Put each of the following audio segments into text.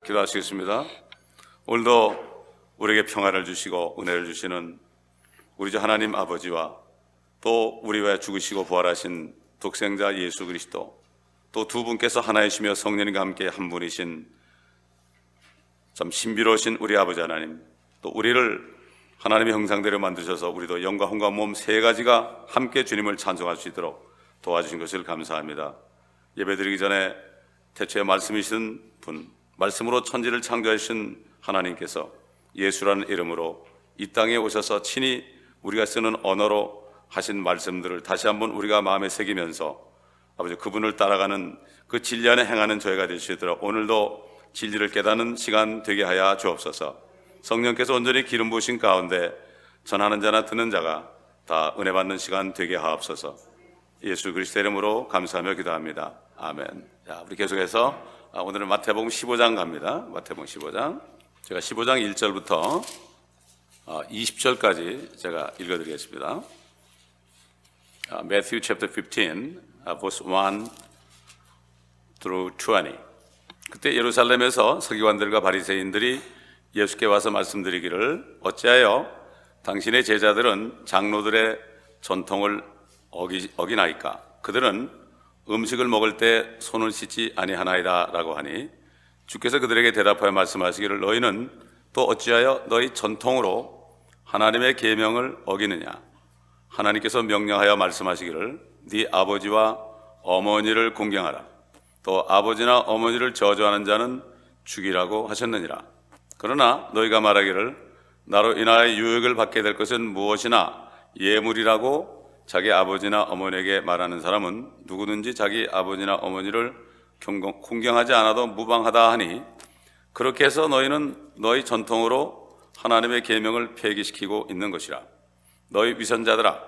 기도하시겠습니다. 오늘도 우리에게 평안을 주시고 은혜를 주시는 우리 주 하나님 아버지와 또 우리 위해 죽으시고 부활하신 독생자 예수 그리스도, 또 두 분께서 하나이시며 성령님과 함께 한 분이신 참 신비로우신 우리 아버지 하나님, 또 우리를 하나님의 형상대로 만드셔서 우리도 영과 혼과 몸 세 가지가 함께 주님을 찬송할 수 있도록 도와주신 것을 감사합니다. 예배드리기 전에 태초에 말씀이신 분, 말씀으로 천지를 창조하신 하나님께서 예수라는 이름으로 이 땅에 오셔서 친히 우리가 쓰는 언어로 하신 말씀들을 다시 한번 우리가 마음에 새기면서 아버지 그분을 따라가는 그 진리 안에 행하는 저희가 되시도록 오늘도 진리를 깨닫는 시간 되게 하여 주옵소서. 성령께서 온전히 기름 부으신 가운데 전하는 자나 듣는 자가 다 은혜 받는 시간 되게 하옵소서. 예수 그리스도의 이름으로 감사하며 기도합니다. 아멘. 자, 우리 계속해서 오늘은 마태복음 15장 갑니다. 마태복음 15장. 제가 15장 1절부터 20절까지 제가 읽어드리겠습니다. Matthew chapter 15, verse 1 through 20. 그때 예루살렘에서 서기관들과 바리새인들이 예수께 와서 말씀드리기를, 어찌하여 당신의 제자들은 장로들의 전통을 어기나이까? 그들은 음식을 먹을 때 손을 씻지 아니하나이다 라고 하니, 주께서 그들에게 대답하여 말씀하시기를, 너희는 또 어찌하여 너희 전통으로 하나님의 계명을 어기느냐? 하나님께서 명령하여 말씀하시기를, 네 아버지와 어머니를 공경하라. 또 아버지나 어머니를 저주하는 자는 죽이라고 하셨느니라. 그러나 너희가 말하기를, 나로 인하여 유익을 받게 될 것은 무엇이나 예물이라고 자기 아버지나 어머니에게 말하는 사람은 누구든지 자기 아버지나 어머니를 공경하지 않아도 무방하다 하니, 그렇게 해서 너희는 너희 전통으로 하나님의 계명을 폐기시키고 있는 것이라. 너희 위선자들아,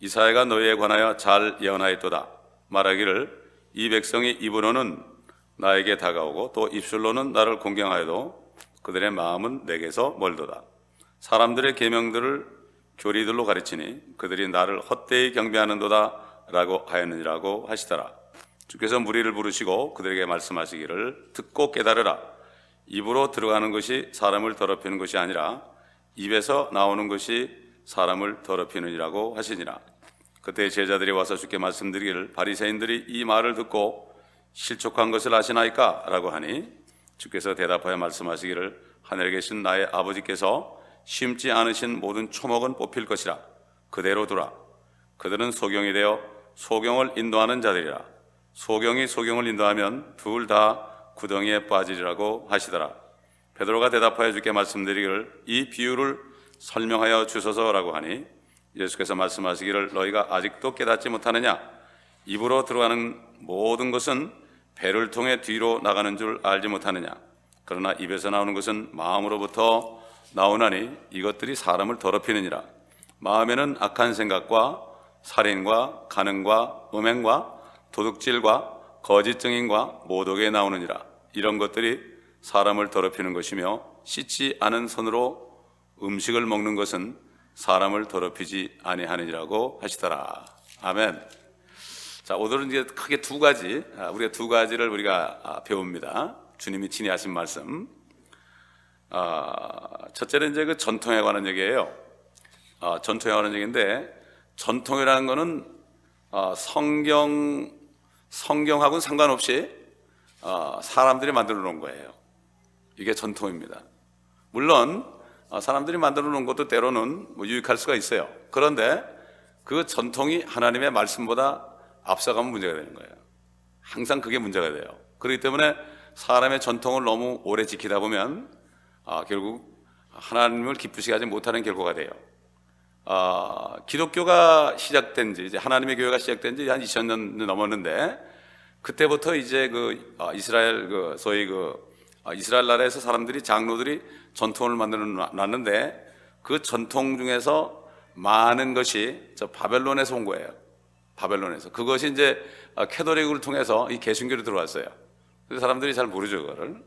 이사야가 너희에 관하여 잘 예언하였도다. 말하기를, 이 백성이 입으로는 나에게 다가오고 또 입술로는 나를 공경하여도 그들의 마음은 내게서 멀도다. 사람들의 계명들을 교리들로 가르치니 그들이 나를 헛되이 경배하는도다 라고 하였느니라고 하시더라. 주께서 무리를 부르시고 그들에게 말씀하시기를, 듣고 깨달으라. 입으로 들어가는 것이 사람을 더럽히는 것이 아니라 입에서 나오는 것이 사람을 더럽히느니라고 하시니라. 그때 제자들이 와서 주께 말씀드리기를, 바리새인들이 이 말을 듣고 실족한 것을 아시나이까? 라고 하니, 주께서 대답하여 말씀하시기를, 하늘에 계신 나의 아버지께서 심지 않으신 모든 초목은 뽑힐 것이라. 그대로 두라. 그들은 소경이 되어 소경을 인도하는 자들이라. 소경이 소경을 인도하면 둘 다 구덩이에 빠지리라고 하시더라. 베드로가 대답하여 주께 말씀드리기를, 이 비유를 설명하여 주소서라고 하니, 예수께서 말씀하시기를, 너희가 아직도 깨닫지 못하느냐? 입으로 들어가는 모든 것은 배를 통해 뒤로 나가는 줄 알지 못하느냐? 그러나 입에서 나오는 것은 마음으로부터 나오나니 이것들이 사람을 더럽히느니라. 마음에는 악한 생각과 살인과 간음과 음행과 도둑질과 거짓 증인과 모독에 나오느니라. 이런 것들이 사람을 더럽히는 것이며, 씻지 않은 손으로 음식을 먹는 것은 사람을 더럽히지 아니하느니라고 하시더라. 아멘. 자, 오늘은 이제 크게 두 가지, 우리가 두 가지를 우리가 배웁니다. 주님이 친히 하신 말씀. 첫째는 이제 그 전통에 관한 얘기예요. 전통에 관한 얘기인데, 전통이라는 거는 성경하고는 상관없이 사람들이 만들어 놓은 거예요. 이게 전통입니다. 물론 사람들이 만들어 놓은 것도 때로는 유익할 수가 있어요. 그런데 그 전통이 하나님의 말씀보다 앞서가면 문제가 되는 거예요. 항상 그게 문제가 돼요. 그렇기 때문에 사람의 전통을 너무 오래 지키다 보면 결국 하나님을 기쁘시게 하지 못하는 결과가 돼요. 기독교가 시작된 지, 이제 하나님의 교회가 시작된 지 한 2000년 넘었는데, 그때부터 이제 이스라엘 이스라엘 나라에서 사람들이, 장로들이 전통을 만들어 놨는데, 그 전통 중에서 많은 것이 바벨론에서 온 거예요. 바벨론에서. 그것이 이제 캐톨릭을 통해서 이 개신교로 들어왔어요. 그래서 사람들이 잘 모르죠, 그거를.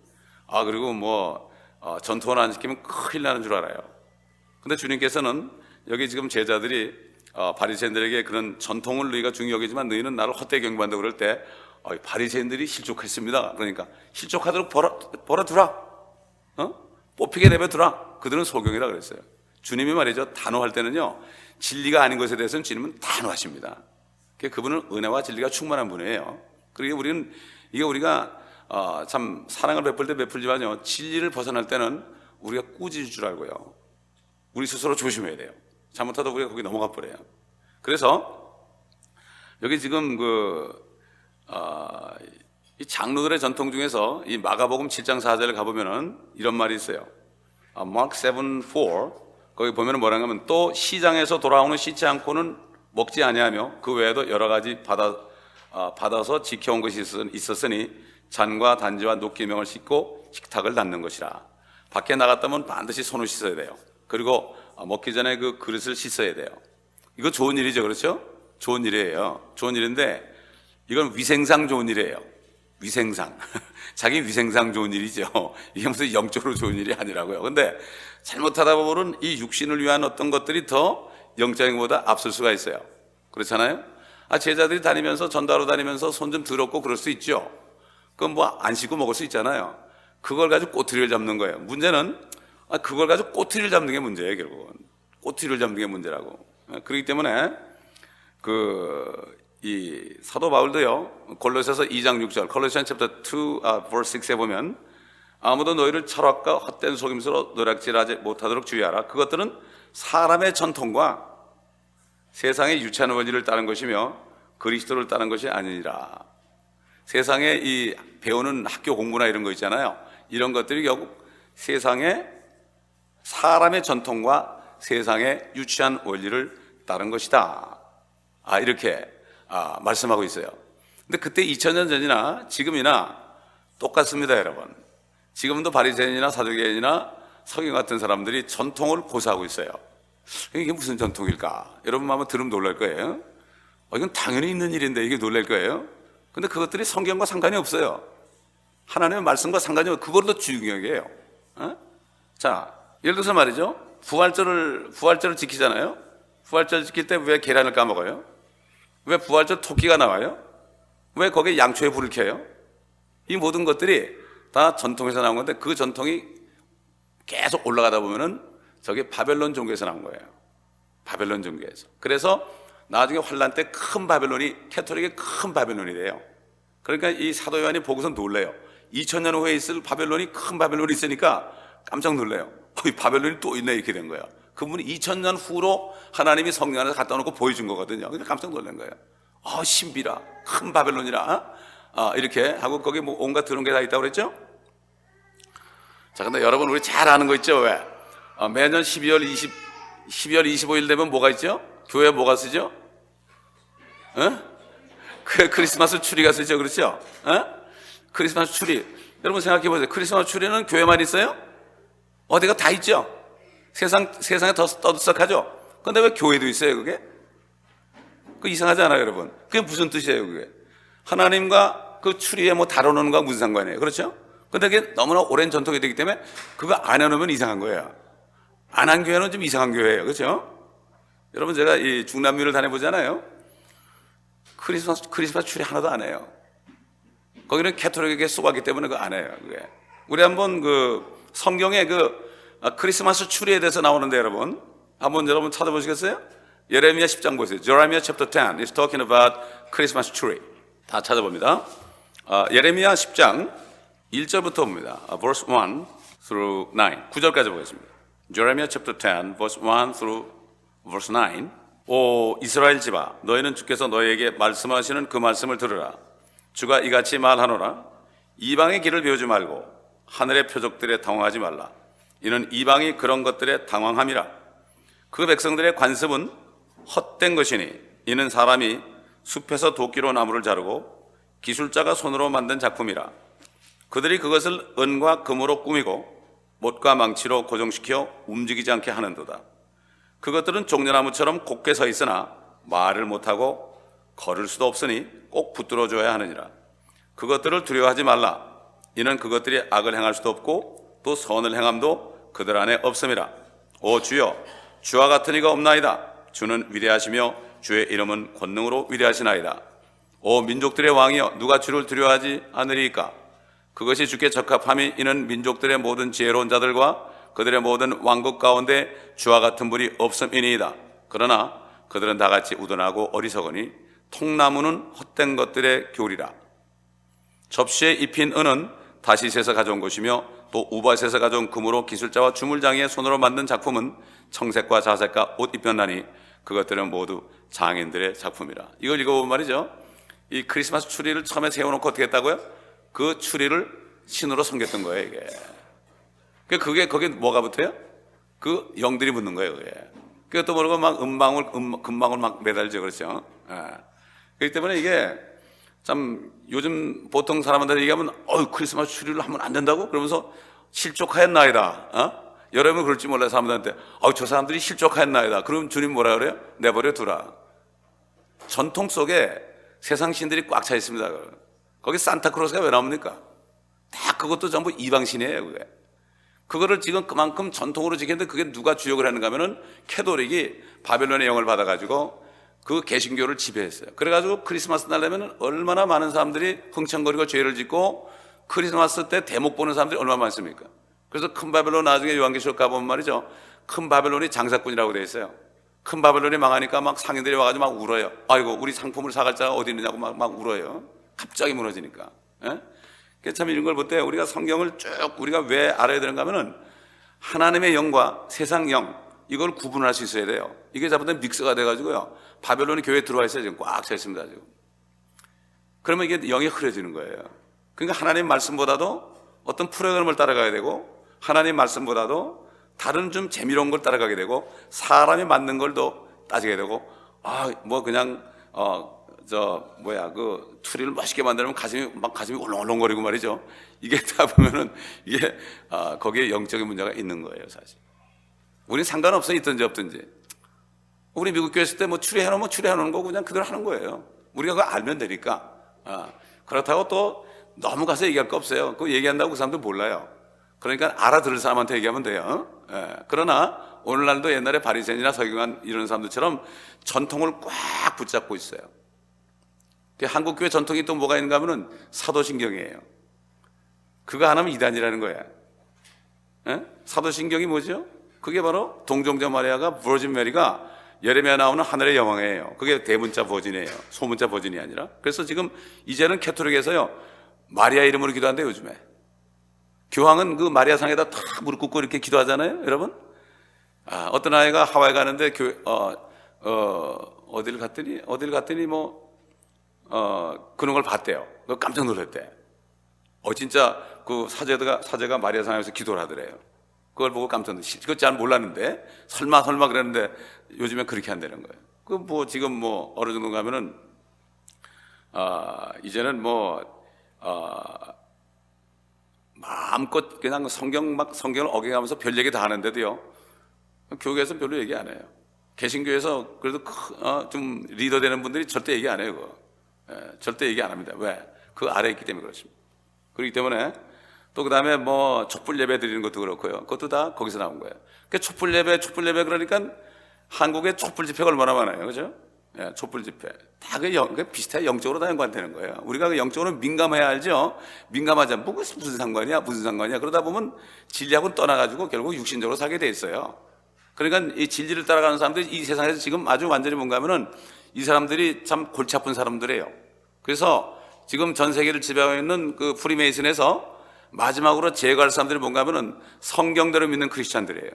그리고 전통을 안 지키면 큰일 나는 줄 알아요. 근데 주님께서는 여기 지금 제자들이 바리새인들에게 그런 전통을 너희가 중요히 여기지만 너희는 나를 헛되이 경배한다고 그럴 때, 바리새인들이 실족했습니다. 그러니까 실족하도록 벌어두라. 뽑히게 내버려두라. 그들은 소경이라 그랬어요. 주님이 말이죠, 단호할 때는요, 진리가 아닌 것에 대해서는 주님은 단호하십니다. 그분은 은혜와 진리가 충만한 분이에요. 그리고 우리가 참 사랑을 베풀 때 베풀지만요, 진리를 벗어날 때는 우리가 꾸짖을 줄 알고요, 우리 스스로 조심해야 돼요. 잘못하다 우리가 거기 넘어가 버려요. 그래서 여기 지금 이 장로들의 전통 중에서 이 마가복음 7장 4절에 가보면은 이런 말이 있어요. Mark 7:4 거기 보면은 뭐라고 하면, 또 시장에서 돌아오는 씻지 않고는 먹지 아니하며 그 외에도 여러 가지 받아서 지켜온 것이 있었으니 잔과 단지와 녹기명을 씻고 식탁을 닦는 것이라. 밖에 나갔다면 반드시 손을 씻어야 돼요. 그리고 먹기 전에 그 그릇을 씻어야 돼요. 이거 좋은 일이죠, 그렇죠? 좋은 일이에요. 좋은 일인데 이건 위생상 좋은 일이에요. 위생상. 자기 위생상 좋은 일이죠. 이게 무슨 영적으로 좋은 일이 아니라고요. 근데 잘못하다 보면 이 육신을 위한 어떤 것들이 더 영적인 것보다 앞설 수가 있어요. 그렇잖아요? 제자들이 다니면서 전도하러 다니면서 손 좀 더럽고 그럴 수 있죠. 그건 뭐 안 씻고 먹을 수 있잖아요. 그걸 가지고 꼬투리를 잡는 거예요. 문제는 그걸 가지고 꼬투리를 잡는 게 문제예요, 결국은. 꼬투리를 잡는 게 문제라고. 그렇기 때문에 이 사도 바울도요, 골로새서 2장 6절, 콜로시안 챕터 2 verse 6에 보면, 아무도 너희를 철학과 헛된 속임수로 노략질하지 못하도록 주의하라. 그것들은 사람의 전통과 세상의 유치한 원리를 따른 것이며 그리스도를 따른 것이 아니니라. 세상에 이 배우는 학교 공부나 이런 거 있잖아요. 이런 것들이 결국 세상의 사람의 전통과 세상의 유치한 원리를 따른 것이다. 이렇게 말씀하고 있어요. 근데 그때 2000년 전이나 지금이나 똑같습니다, 여러분. 지금도 바리새인이나 사두개인이나 서기 같은 사람들이 전통을 고수하고 있어요. 이게 무슨 전통일까? 여러분 한번 들으면 놀랄 거예요. 이건 당연히 있는 일인데 이게 놀랄 거예요. 근데 그것들이 성경과 상관이 없어요. 하나님의 말씀과 상관이 없어요. 그걸로 중요하게 해요. 자, 예를 들어서 말이죠, 부활절을 지키잖아요. 부활절 지킬 때 왜 계란을 까먹어요? 왜 부활절 토끼가 나와요? 왜 거기에 양초에 불을 켜요? 이 모든 것들이 다 전통에서 나온 건데, 그 전통이 계속 올라가다 보면은 저게 바벨론 종교에서 나온 거예요. 바벨론 종교에서. 그래서 나중에 환란 때 큰 바벨론이, 캐토릭의 큰 바벨론이 돼요. 그러니까 이 사도 요한이 보고서 놀래요. 2000년 후에 있을 바벨론이, 큰 바벨론이 있으니까 깜짝 놀래요. 이 바벨론이 또 있네, 이렇게 된 거예요. 그분이 2000년 후로 하나님이 성령 안에서 갖다 놓고 보여준 거거든요. 그러니까 깜짝 놀란 거예요. 신비라, 큰 바벨론이라, 이렇게 하고 거기 뭐 온갖 들은 게 다 있다고 그랬죠? 자, 근데 여러분 우리 잘 아는 거 있죠? 왜? 매년 12월 25일 되면 뭐가 있죠? 교회에 뭐가 쓰죠? 크리스마스 추리가 쓰죠, 그렇죠? 크리스마스 추리. 여러분 생각해 보세요. 크리스마스 추리는 교회만 있어요? 어디가 다 있죠? 세상에 더 떠들썩하죠? 근데 왜 교회도 있어요, 그게? 그 이상하지 않아요, 여러분? 그게 무슨 뜻이에요, 그게? 하나님과 그 추리에 뭐 다뤄놓는 거와 무슨 상관이에요, 그렇죠? 근데 그게 너무나 오랜 전통이 되기 때문에 그거 안 해놓으면 이상한 거예요. 안 한 교회는 좀 이상한 교회예요, 그렇죠? 여러분, 제가 이 중남미를 다녀보잖아요. 크리스마스 추리 하나도 안 해요. 거기는 캐토릭에게 쏘았기 때문에 그거 안 해요, 그게. 우리 한번 성경에 크리스마스 추리에 대해서 나오는데, 여러분 한번 찾아보시겠어요? 예레미야 10장 보세요. Jeremiah chapter 10 is talking about Christmas tree. 다 찾아봅니다. 예레미야 10장 1절부터 봅니다. verse 1 through 9. 9절까지 보겠습니다. Jeremiah chapter 10 verse 1 through verse 9. 오 이스라엘 집아, 너희는 주께서 너희에게 말씀하시는 그 말씀을 들으라. 주가 이같이 말하노라. 이방의 길을 배우지 말고 하늘의 표적들에 당황하지 말라. 이는 이방이 그런 것들에 당황함이라. 그 백성들의 관습은 헛된 것이니, 이는 사람이 숲에서 도끼로 나무를 자르고 기술자가 손으로 만든 작품이라. 그들이 그것을 은과 금으로 꾸미고 못과 망치로 고정시켜 움직이지 않게 하는도다. 그것들은 종려나무처럼 곧게 서 있으나 말을 못하고 걸을 수도 없으니 꼭 붙들어줘야 하느니라. 그것들을 두려워하지 말라. 이는 그것들이 악을 행할 수도 없고 또 선을 행함도 그들 안에 없음이라. 오 주여, 주와 같은 이가 없나이다. 주는 위대하시며 주의 이름은 권능으로 위대하시나이다. 오 민족들의 왕이여, 누가 주를 두려워하지 않으리이까? 그것이 주께 적합함이 이는 민족들의 모든 지혜로운 자들과 그들의 모든 왕국 가운데 주와 같은 분이 없음이니이다. 그러나 그들은 다 같이 우둔하고 어리석으니 통나무는 헛된 것들의 교리라. 접시에 입힌 은은 다시스에서 가져온 것이며 또 우바스에서 가져온 금으로 기술자와 주물장이의 손으로 만든 작품은 청색과 자색과 옷 입혔나니 그것들은 모두 장인들의 작품이라. 이걸 읽어보면 말이죠, 이 크리스마스 추리를 처음에 세워놓고 어떻게 했다고요? 그 추리를 신으로 섬겼던 거예요. 이게 그게 거기에 뭐가 붙어요? 그 영들이 붙는 거예요. 그것도 모르고 막 금방울 막 매달죠. 그렇죠? 그렇기 때문에 이게 참 요즘 보통 사람한테 얘기하면 크리스마스 추리를 하면 안 된다고? 그러면서 실족하였나이다. 여러분 그럴지 몰라요. 사람들한테 저 사람들이 실족하였나이다. 그럼 주님 뭐라 그래요? 내버려 두라. 전통 속에 세상 신들이 꽉 차 있습니다. 거기 산타크로스가 왜 나옵니까? 다 그것도 전부 이방신이에요. 그게. 그거를 지금 그만큼 전통으로 지켰는데 그게 누가 주역을 하는가 하면은 캐톨릭이 바벨론의 영을 받아가지고 그 개신교를 지배했어요. 그래가지고 크리스마스 날 되면 얼마나 많은 사람들이 흥청거리고 죄를 짓고 크리스마스 때 대목 보는 사람들이 얼마나 많습니까? 그래서 큰 바벨론 나중에 요한계시록 가보면 말이죠, 큰 바벨론이 장사꾼이라고 되어 있어요. 큰 바벨론이 망하니까 막 상인들이 와가지고 막 울어요. 아이고 우리 상품을 사갈 자가 어디 있느냐고 막 울어요. 갑자기 무너지니까. 참 이런 걸 볼 때 우리가 성경을 쭉 우리가 왜 알아야 되는가 하면은 하나님의 영과 세상 영, 이걸 구분할 수 있어야 돼요. 이게 잘못하면 믹스가 돼가지고요, 바벨론이 교회에 들어와 있어요. 지금 꽉 차 있습니다. 지금. 그러면 이게 영이 흐려지는 거예요. 그러니까 하나님 말씀보다도 어떤 프로그램을 따라가야 되고, 하나님 말씀보다도 다른 좀 재미로운 걸 따라가게 되고, 사람이 맞는 걸 더 따지게 되고, 그냥 그 추리를 멋있게 만들면 가슴이 울렁울렁거리고 말이죠. 이게 다 보면은 이게 거기에 영적인 문제가 있는 거예요, 사실. 우리는 상관없어요, 있든지 없든지. 우리 미국 교회 있을 때 뭐 추리해놓으면 추리해놓는 거고 그냥 그대로 하는 거예요. 우리가 그거 알면 되니까. 그렇다고 또 너무 가서 얘기할 거 없어요. 그거 얘기한다고 그 사람들 몰라요. 그러니까 알아들을 사람한테 얘기하면 돼요. 그러나 오늘날도 옛날에 바리새인이나 서기관 이런 사람들처럼 전통을 꽉 붙잡고 있어요. 한국 교회 전통이 또 뭐가 있는가 하면은 사도신경이에요. 그거 하나면 이단이라는 거야. 사도신경이 뭐죠? 그게 바로 동정자 마리아가 버진 메리가 예레미야 나오는 하늘의 여왕이에요. 그게 대문자 버진이에요. 소문자 버진이 아니라. 그래서 지금 이제는 캐톨릭에서요, 마리아 이름으로 기도한대요, 요즘에. 교황은 그 마리아 상에다 탁 무릎 꿇고 이렇게 기도하잖아요, 여러분. 어떤 아이가 하와이 가는데 어딜 갔더니 그런 걸 봤대요. 깜짝 놀랐대. 진짜 그 사제가 마리아 상에서 기도를 하더래요. 그걸 보고 깜짝 놀랐어요. 그거 잘 몰랐는데 설마 그랬는데 요즘에 그렇게 한다는 거예요. 지금 어느 정도 가면은 이제는 마음껏 그냥 성경을 어겨가면서 별 얘기 다 하는데도요, 교회에서 별로 얘기 안 해요. 개신교에서 그래도 좀 리더 되는 분들이 절대 얘기 안 해요. 그거. 절대 얘기 안 합니다. 왜? 그 아래에 있기 때문에 그렇습니다. 그렇기 때문에 또 그 다음에 촛불 예배 드리는 것도 그렇고요. 그것도 다 거기서 나온 거예요. 촛불 예배 그러니까 한국에 촛불 집회가 얼마나 많아요. 그죠? 촛불 집회. 다 비슷해. 영적으로 다 연관되는 거예요. 우리가 그 영적으로 민감해야 알죠? 민감하지 않으면 무슨 상관이야? 그러다 보면 진리하고는 떠나가지고 결국 육신적으로 살게 돼 있어요. 그러니까 이 진리를 따라가는 사람들이 이 세상에서 지금 아주 완전히 뭔가 하면은 이 사람들이 참 골치 아픈 사람들이에요. 그래서 지금 전 세계를 지배하고 있는 그 프리메이슨에서 마지막으로 제거할 사람들이 뭔가 하면은 성경대로 믿는 크리스찬들이에요.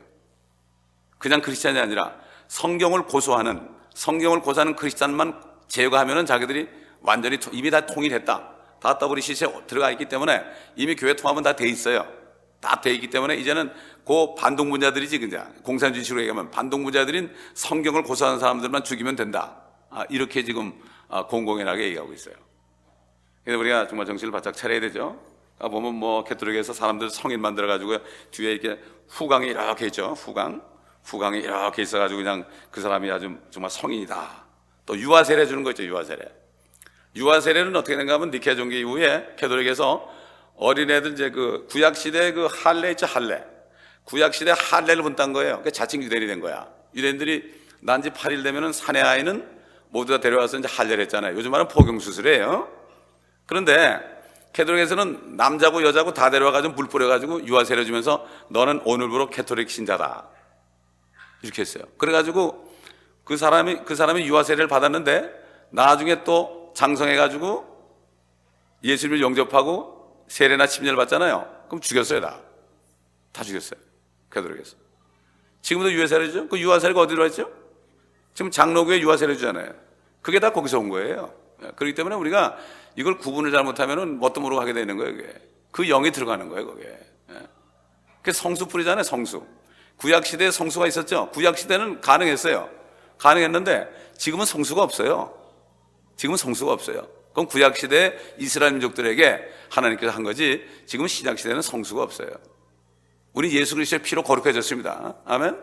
그냥 크리스찬이 아니라 성경을 고소하는 크리스찬만 제거하면은 자기들이 완전히 이미 다 통일했다. 다 WCC에 들어가 있기 때문에 이미 교회 통합은 다 돼 있어요. 다 돼 있기 때문에 이제는 그 반동분자들이지, 그냥 공산주의식으로 얘기하면 반동분자들인 성경을 고소하는 사람들만 죽이면 된다. 이렇게 지금 공공연하게 얘기하고 있어요. 그래서 우리가 정말 정신을 바짝 차려야 되죠. 보면 캐톨릭에서 사람들 성인 만들어가지고 뒤에 이렇게 후광이 이렇게 있죠. 후광이 이렇게 있어가지고 그냥 그 사람이 아주 정말 성인이다. 또 유아세례 주는 거 있죠. 유아세례는 어떻게 된가 하면 니케아 종교 이후에 캐톨릭에서 어린애들 이제 그 구약시대 그 할례 있죠. 구약시대 할례를 분딴 거예요. 자칭 유대인이 된 거야. 유대인들이 난 지 8일 되면은 사내 아이는 모두 다 데려와서 이제 할례를 했잖아요. 요즘 말은 포경수술이에요. 그런데 캐톨릭에서는 남자고 여자고 다 데려와가지고 물 뿌려가지고 유아세례 주면서 너는 오늘부로 캐톨릭 신자다 이렇게 했어요. 그래가지고 그 사람이 유아세례를 받았는데 나중에 또 장성해가지고 예수님을 영접하고 세례나 침례를 받잖아요. 그럼 죽였어요. 다 죽였어요. 캐톨릭에서. 지금도 유아세례죠. 그 유아세례가 어디로 했죠? 지금 장로교에 유아세례 주잖아요. 그게 다 거기서 온 거예요. 그렇기 때문에 우리가 이걸 구분을 잘못하면은 뭣도 모르고 하게 되는 거예요. 그게. 그 영이 들어가는 거예요. 그게. 그게 성수 뿌리잖아요. 성수. 구약 시대에 성수가 있었죠. 구약 시대는 가능했어요. 가능했는데 지금은 성수가 없어요. 지금은 성수가 없어요. 그건 구약 시대 이스라엘 민족들에게 하나님께서 한 거지. 지금은 신약 시대는 성수가 없어요. 우리 예수 그리스도의 피로 거룩해졌습니다. 아멘.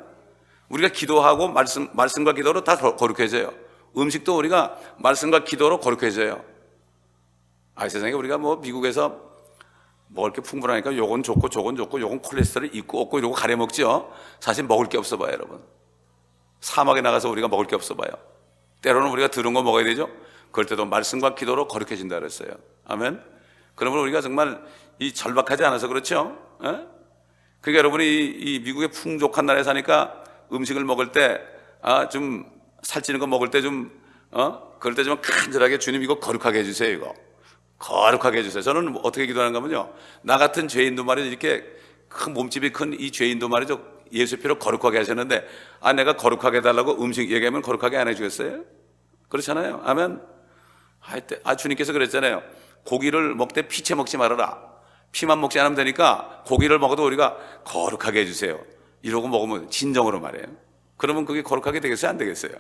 우리가 기도하고 말씀과 기도로 다 거룩해져요. 음식도 우리가 말씀과 기도로 거룩해져요. 세상에 우리가 뭐 미국에서 먹을 게 풍부하니까 요건 좋고 저건 좋고 요건 콜레스테롤 있고 없고 이러고 가려 먹죠. 사실 먹을 게 없어 봐요, 여러분. 사막에 나가서 우리가 먹을 게 없어 봐요. 때로는 우리가 들은 거 먹어야 되죠. 그럴 때도 말씀과 기도로 거룩해진다 그랬어요. 아멘. 그러면 우리가 정말 이 절박하지 않아서 그렇죠. 그러니까 여러분이 이 미국의 풍족한 나라에 사니까 음식을 먹을 때 좀 살찌는 거 먹을 때 그럴 때 좀 간절하게 주님 이거 거룩하게 해주세요. 이거 거룩하게 해주세요. 저는 어떻게 기도하는가 하면요, 나 같은 죄인도 말이죠, 이렇게 큰 몸집이 큰 이 죄인도 말이죠, 예수 피로 거룩하게 하셨는데 내가 거룩하게 해달라고 음식 얘기하면 거룩하게 안 해주겠어요? 그렇잖아요. 아멘. 주님께서 그랬잖아요. 고기를 먹되 피채 먹지 말아라. 피만 먹지 않으면 되니까 고기를 먹어도 우리가 거룩하게 해주세요. 이러고 먹으면 진정으로 말해요. 그러면 그게 거룩하게 되겠어요? 안 되겠어요?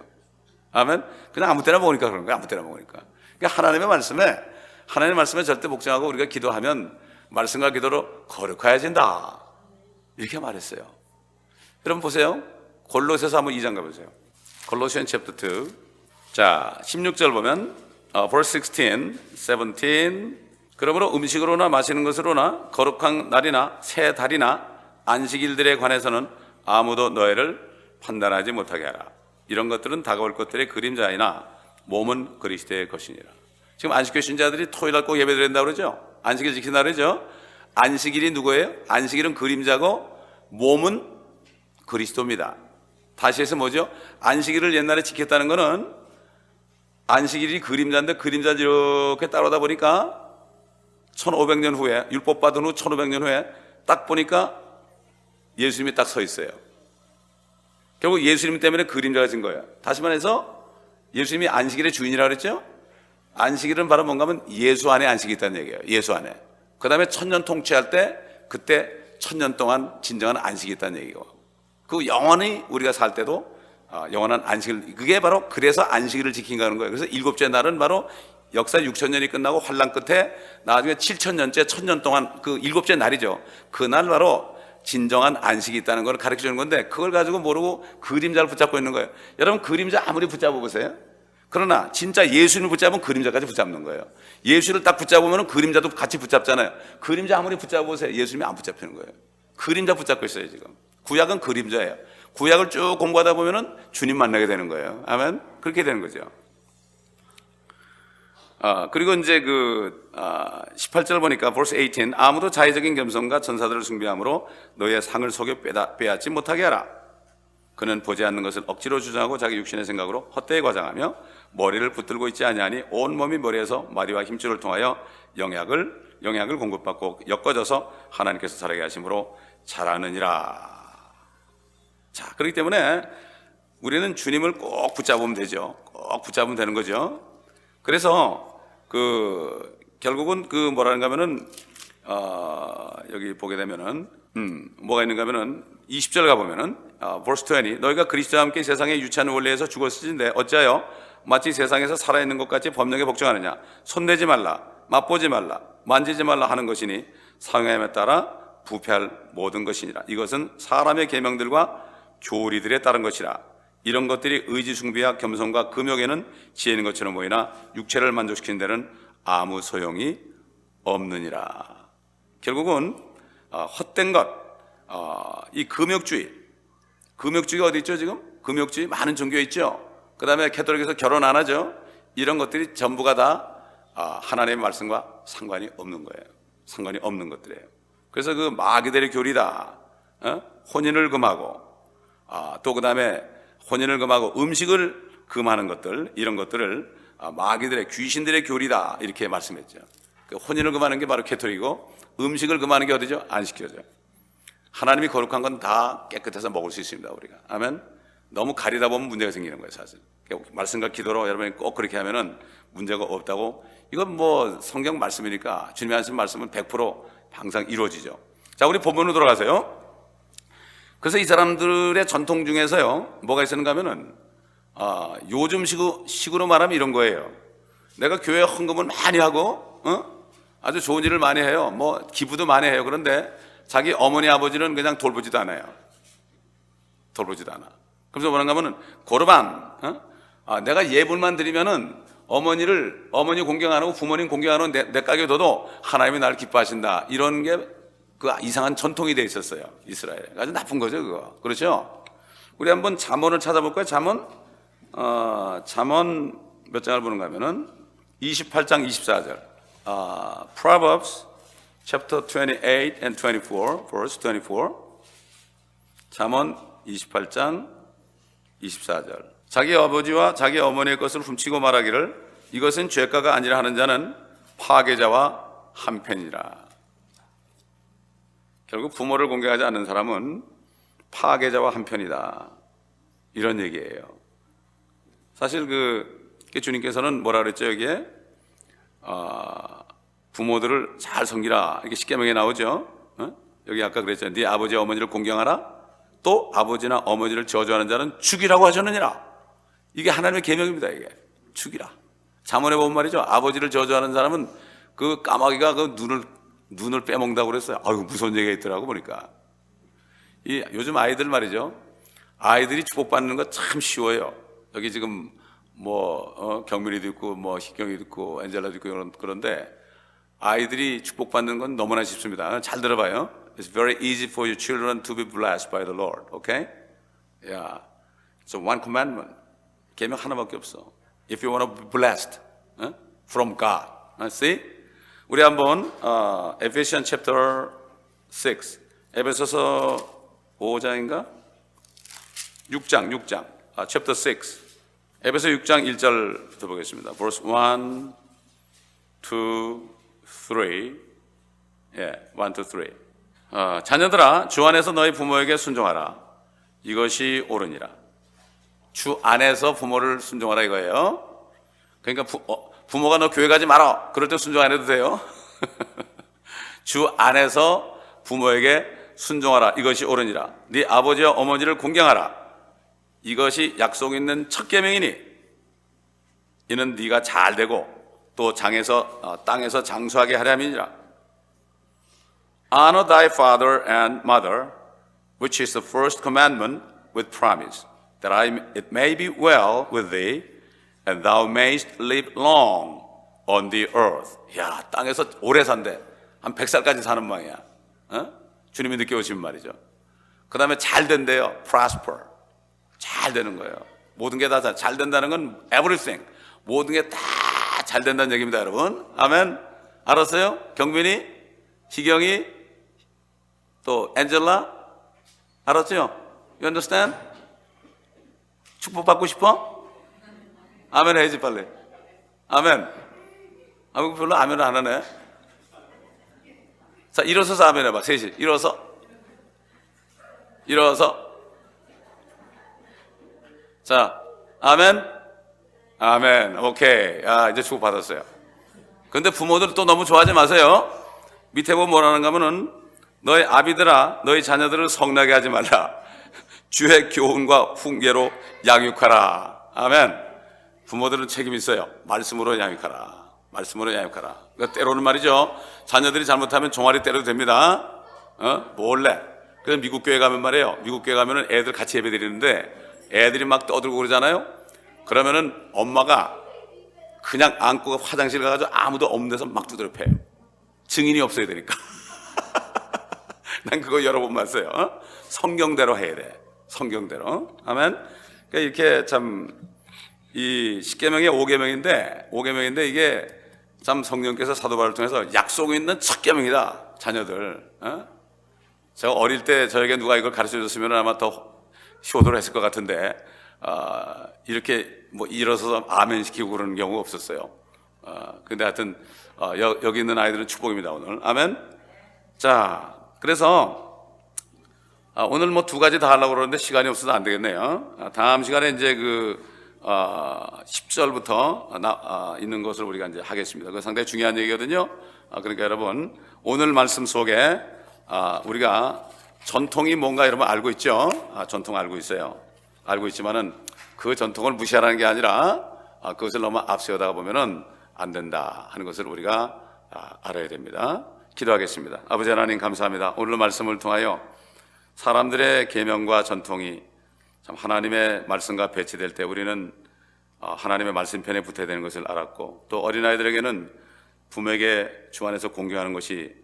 아멘. 그냥 아무 때나 먹으니까 그런 거예요. 아무 때나 먹으니까. 그러니까 하나님의 말씀에 절대 복종하고 우리가 기도하면 말씀과 기도로 거룩해진다 이렇게 말했어요. 여러분 보세요. 골로새서 한번 2장 가보세요. 골로시안 챕터 2. 자, 16절 보면 verse 16, 17. 그러므로 음식으로나 마시는 것으로나 거룩한 날이나 새 달이나 안식일들에 관해서는 아무도 너희를 판단하지 못하게 하라. 이런 것들은 다가올 것들의 그림자이나 몸은 그리스도의 것이니라. 지금 안식교 신자들이 토요일날 꼭 예배 드린다고 그러죠. 안식일 지킨다 그러죠. 안식일이 누구예요? 안식일은 그림자고 몸은 그리스도입니다. 다시 해서 뭐죠? 안식일을 옛날에 지켰다는 거는 안식일이 그림자인데 그림자를 이렇게 따라오다 보니까 1500년 후에, 율법 받은 후 1500년 후에 딱 보니까 예수님이 딱 서 있어요. 결국 예수님 때문에 그림자가 진 거예요. 다시 말해서 예수님이 안식일의 주인이라고 그랬죠? 안식일은 바로 뭔가 하면 예수 안에 안식이 있다는 얘기예요. 예수 안에. 그 다음에 천년 통치할 때 그때 천년 동안 진정한 안식이 있다는 얘기고, 그 영원히 우리가 살 때도 영원한 안식일, 그게 바로 그래서 안식일을 지킨다는 거예요. 그래서 일곱째 날은 바로 역사 6,000년이 끝나고 환란 끝에 나중에 7,000년째 1,000년 동안 그 일곱째 날이죠. 그날 바로 진정한 안식이 있다는 걸 가르쳐 주는 건데, 그걸 가지고 모르고 그림자를 붙잡고 있는 거예요. 여러분 그림자 아무리 붙잡아 보세요. 그러나 진짜 예수님을 붙잡으면 그림자까지 붙잡는 거예요. 예수를 딱 붙잡으면 그림자도 같이 붙잡잖아요. 그림자 아무리 붙잡아 보세요. 예수님이 안 붙잡히는 거예요. 그림자 붙잡고 있어요. 지금 구약은 그림자예요. 구약을 쭉 공부하다 보면은 주님 만나게 되는 거예요. 아멘. 그렇게 되는 거죠. 그리고 이제 18절 보니까 verse 18, 아무도 자의적인 겸손과 전사들을 숭배함으로 너의 상을 속여 빼앗지 못하게 하라. 그는 보지 않는 것을 억지로 주장하고 자기 육신의 생각으로 헛되이 과장하며 머리를 붙들고 있지 아니하니 온 몸이 머리에서 마디와 힘줄을 통하여 영약을 공급받고 엮어져서 하나님께서 자라게 하심으로 자라느니라. 자, 그렇기 때문에 우리는 주님을 꼭 붙잡으면 되죠. 꼭 붙잡으면 되는 거죠. 그래서 결국은 뭐라는가 하면은 여기 보게 되면은 뭐가 있는가 하면은 20절 가보면은 verse 20, 너희가 그리스도와 함께 세상의 유치한 원리에서 죽었으신데 어찌하여 마치 세상에서 살아있는 것 같이 법령에 복종하느냐. 손대지 말라, 맛보지 말라, 만지지 말라 하는 것이니 상함에 따라 부패할 모든 것이니라. 이것은 사람의 계명들과 교리들에 따른 것이라. 이런 것들이 의지 숭배와 겸손과 금욕에는 지혜 있는 것처럼 보이나 육체를 만족시키는 데는 아무 소용이 없느니라. 결국은 헛된 것, 이 금욕주의가 어디 있죠? 지금 금욕주의 많은 종교에 있죠. 그 다음에 캐톨릭에서 결혼 안 하죠. 이런 것들이 전부가 다 하나님의 말씀과 상관이 없는 거예요. 상관이 없는 것들이에요. 그래서 그 마귀들의 교리다, 혼인을 금하고, 또 그 다음에 혼인을 금하고 음식을 금하는 것들, 이런 것들을 마귀들의, 귀신들의 교리다, 이렇게 말씀했죠. 그 혼인을 금하는 게 바로 캐토릭이고, 음식을 금하는 게 어디죠? 안식교죠. 하나님이 거룩한 건 다 깨끗해서 먹을 수 있습니다, 우리가. 아멘. 너무 가리다 보면 문제가 생기는 거예요, 사실. 말씀과 기도로 여러분이 꼭 그렇게 하면은 문제가 없다고. 이건 뭐 성경 말씀이니까, 주님이 하신 말씀은 100% 항상 이루어지죠. 자, 우리 본문으로 돌아가세요. 그래서 이 사람들의 전통 중에서요, 뭐가 있었는가 하면은, 요즘 식으로 말하면 이런 거예요. 내가 교회 헌금을 많이 하고, 아주 좋은 일을 많이 해요. 뭐, 기부도 많이 해요. 그런데 자기 어머니, 아버지는 그냥 돌보지도 않아요. 돌보지도 않아. 그래서 뭐라는가 하면은, 고르반, 내가 예불만 드리면은 어머니 공경 안 하고 부모님 공경 안 하고 내 가게 둬도 하나님이 나를 기뻐하신다. 이런 게 그 이상한 전통이 돼 있었어요. 이스라엘에. 아주 나쁜 거죠, 그거. 그렇죠? 우리 한번 잠언을 찾아볼까요? 잠언 몇 장을 보는가 하면은 28장 24절. Proverbs chapter 28 and 24, verse 24. 잠언 28장 24절. 자기 아버지와 자기 어머니의 것을 훔치고 말하기를 이것은 죄가가 아니라 하는 자는 파괴자와 한편이라. 결국 부모를 공경하지 않는 사람은 파괴자와 한편이다, 이런 얘기예요. 사실 주님께서는 뭐라 그랬죠? 여기에 부모들을 잘 섬기라, 이렇게 십계명에 나오죠. 여기 아까 그랬잖아요. 네 아버지 어머니를 공경하라, 또 아버지나 어머니를 저주하는 자는 죽이라고 하셨느니라. 이게 하나님의 계명입니다. 이게 죽이라. 잠언에 보면 말이죠, 아버지를 저주하는 사람은 그 까마귀가 그 눈을 빼먹는다고 그랬어요. 아유, 무서운 얘기가 있더라고 보니까. 요즘 아이들 말이죠, 아이들이 축복받는 거 참 쉬워요. 여기 지금 경민이도 있고 희경이도 있고 엔젤라도 있고 그런데 아이들이 축복받는 건 너무나 쉽습니다. 잘 들어봐요. It's very easy for your children to be blessed by the Lord. Okay? Yeah. So one commandment. 계명 하나밖에 없어. If you want to be blessed from God. See? 우리 한번 Ephesians chapter 6. 에베소서 5장인가? 6장. chapter 6. 에베소 6장 1절부터 보겠습니다. verse 1, 2, 3. 예, 1, 2, 3. 자녀들아, 주 안에서 너희 부모에게 순종하라. 이것이 옳으니라. 주 안에서 부모를 순종하라 이거예요. 그러니까 부모가 너 교회 가지 마라, 그럴 때 순종 안 해도 돼요. 주 안에서 부모에게 순종하라. 이것이 옳으니라. 네 아버지와 어머니를 공경하라. 이것이 약속 있는 첫 계명이니 이는 네가 잘 되고 또 땅에서 장수하게 하렴이니라. Honor thy father and mother, which is the first commandment with promise, that it may be well with thee, and thou mayst live long on the earth. 야, 땅에서 오래 산대. 한 100살까지 사는 모양이야. 주님이 늦게 오시면 말이죠. 그 다음에 잘 된대요. prosper. 잘 되는 거예요. 모든 게 다 잘 된다는 건 everything. 모든 게 다 잘 된다는 얘기입니다, 여러분. 아멘. 알았어요? 경민이, 희경이, 또 엔젤라, 알았죠? You understand? 축복 받고 싶어? 아멘 해야지 빨리. 아멘. 별로 아멘을 안 하네. 자, 일어서서 아멘 해봐. 셋이 일어서. 자, 아멘. 아멘. 오케이. 이제 축복 받았어요. 근데 부모들 또 너무 좋아하지 마세요. 밑에 보면 뭐라는가 하면은 너희 아비들아, 너희 자녀들을 성나게 하지 말라. 주의 교훈과 훈계로 양육하라. 아멘. 부모들은 책임 있어요. 말씀으로 양육하라. 그러니까 때로는 말이죠, 자녀들이 잘못하면 종아리 때려도 됩니다. 몰래. 그래서 미국 교회 가면 말이에요, 미국 교회 가면은 애들 같이 예배 드리는데 애들이 막 떠들고 그러잖아요. 그러면은 엄마가 그냥 안고 화장실 가가지고 아무도 없는 데서 막 두드려 패요. 증인이 없어야 되니까. 난 그거 여러 번 봤어요. 성경대로 해야 돼. 성경대로. 아멘. 그러니까 이렇게 참 이 10계명이 5계명인데 이게 참 성령께서 사도 바울을 통해서 약속 있는 첫 계명이다. 자녀들. 제가 어릴 때 저에게 누가 이걸 가르쳐 줬으면 아마 더 효도를 했을 것 같은데 이렇게 뭐 일어서서 아멘 시키고 그러는 경우가 없었어요. 근데 하여튼 여기 있는 아이들은 축복입니다. 오늘 아멘. 자, 그래서 오늘 뭐 두 가지 다 하려고 그러는데 시간이 없어서 안 되겠네요. 다음 시간에 이제 10절부터 있는 것을 우리가 이제 하겠습니다. 그 상당히 중요한 얘기거든요. 그러니까 여러분 오늘 말씀 속에 우리가 전통이 뭔가 여러분 알고 있죠? 전통 알고 있어요. 알고 있지만은 그 전통을 무시하라는 게 아니라 그것을 너무 앞세우다가 보면은 안 된다 하는 것을 우리가 알아야 됩니다. 기도하겠습니다. 아버지 하나님 감사합니다. 오늘 말씀을 통하여 사람들의 계명과 전통이 참 하나님의 말씀과 배치될 때 우리는 하나님의 말씀편에 붙어야 되는 것을 알았고, 또 어린아이들에게는 부모에게 주 안에서 공경하는 것이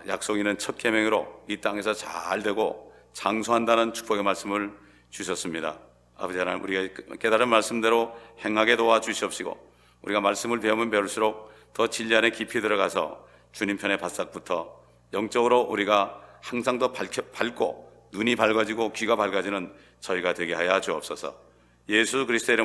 약속 있는 첫 계명으로 이 땅에서 잘 되고 장수한다는 축복의 말씀을 주셨습니다. 아버지 하나님, 우리가 깨달은 말씀대로 행하게 도와주시옵시고, 우리가 말씀을 배우면 배울수록 더 진리 안에 깊이 들어가서 주님 편에 바싹 붙어 영적으로 우리가 항상 더 밝고 눈이 밝아지고 귀가 밝아지는 저희가 되게 하여 주옵소서. 예수 그리스도의 이름으로